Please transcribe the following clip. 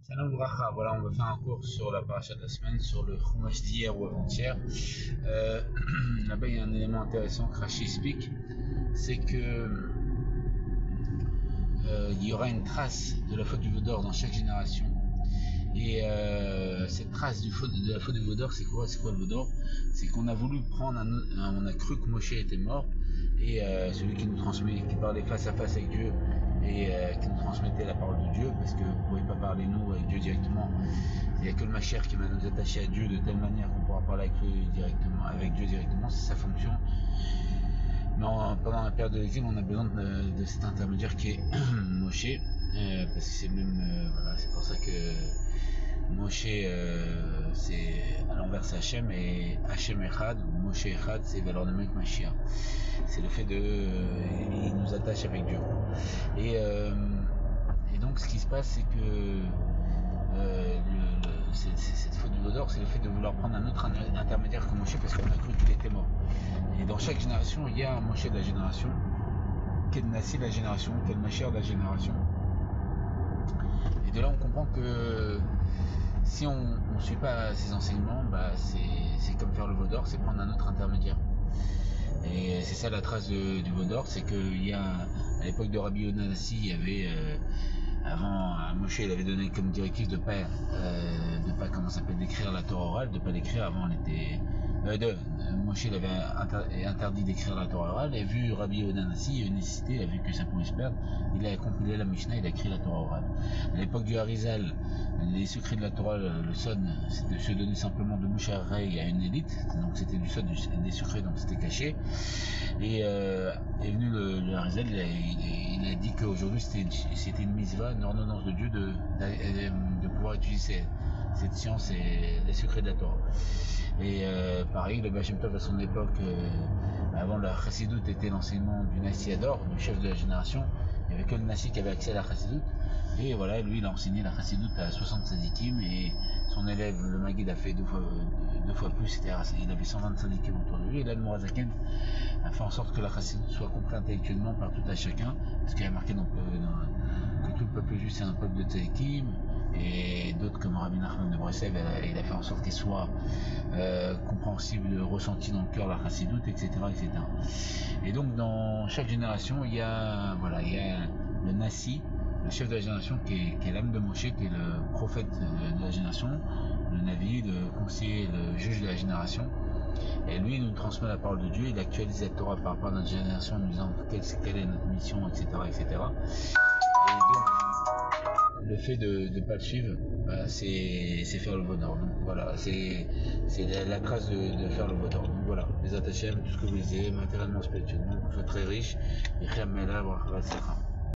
Shalom Bracha, voilà, on va faire un cours sur la paracha de la semaine, sur le Chumash d'hier ou avant-hier. Là-bas, il y a un élément intéressant que Rashi explique, c'est que il y aura une trace de la faute du Vaudor dans chaque génération. Et cette trace de la faute du Vaudor, c'est quoi le Vaudor? C'est qu'on a voulu prendre on a cru que Moshe était mort, et celui qui nous transmet, qui parlait face à face avec Dieu, et qui nous transmettait la parole de Dieu, parce que vous ne pouvez pas parler nous avec Dieu directement. Il n'y a que le Mashiach qui va nous attacher à Dieu de telle manière qu'on pourra parler avec Dieu directement, c'est sa fonction. Mais pendant la période de l'exil, on a besoin de cet intermédiaire qui est Moshe, parce que c'est même voilà, c'est pour ça que Moshe c'est à l'envers c'est Hachem, et Hachem Echad ou Moshe Echad c'est valeur de mec Mashiach. C'est le fait il nous attache avec Dieu. Et donc ce qui se passe, c'est que cette faute du Vaudor, c'est le fait de vouloir prendre un autre intermédiaire que Moshe, parce qu'on a cru qu'il était mort. Et dans chaque génération, il y a un Moshe de la génération, qui est le Nassi de la génération, qui est le Mashiach de la génération. Et de là, on comprend que si on ne suit pas ces enseignements, c'est comme faire le Vaudor, c'est prendre un autre intermédiaire. Et c'est ça la trace du Vaudor, c'est qu'il y a, à l'époque de Rabbi Yonah Nassi, il y avait, avant, Moshe il avait donné comme directive de pas d'écrire la Torah orale, de pas l'écrire avant, Moshe il avait interdit d'écrire la Torah orale, et vu Rabbi Yonah Nassi, il y a une nécessité, il a vu que ça pouvait se perdre, il a compilé la Mishnah, il a écrit la Torah orale. À l'époque du Harizal, les secrets de la Torah, le Sod, c'était se donner simplement de bouche à oreille à une élite, donc c'était du Sod, des secrets, donc c'était caché. Et est venu le Harizal, il a dit qu'aujourd'hui c'était une mitzvah, une ordonnance de Dieu de pouvoir utiliser cette science et les secrets de la Torah. Et pareil, le Baal Shem Tov à son époque, avant la Chassidoute était l'enseignement du Nassi Ador, du chef de la génération. Il n'y avait que le Nassi qui avait accès à la Chassidoute. Et voilà, lui il a enseigné la Chassidoute à 60 sadikim, et son élève, le Maguid, a fait deux fois plus, il avait 120 sadikim autour de lui. Et là, le Mourazaken a fait en sorte que la Chassidoute soit comprise intellectuellement par tout à chacun, parce qu'il y a marqué que tout le peuple juif c'est un peuple de sadikim. Et d'autres comme Rabbi Nachman de Breslev, il a fait en sorte qu'il soit compréhensible, ressenti dans le cœur la chassidoute, etc., etc. Et donc dans chaque génération, il y a le Nassi, le chef de la génération, qui est l'âme de Moshe, qui est le prophète de la génération, le Navi, le conseiller, le juge de la génération. Et lui, il nous transmet la parole de Dieu, il actualise la Torah par rapport à notre génération, en nous disant quelle est notre mission, etc., etc. Et donc, le fait de ne pas le suivre, c'est faire le Vaudor. Donc voilà, c'est la trace de faire le Vaudor. Donc voilà, les attachés, tout ce que vous disiez, matériellement, spirituellement, vous êtes très riche. Et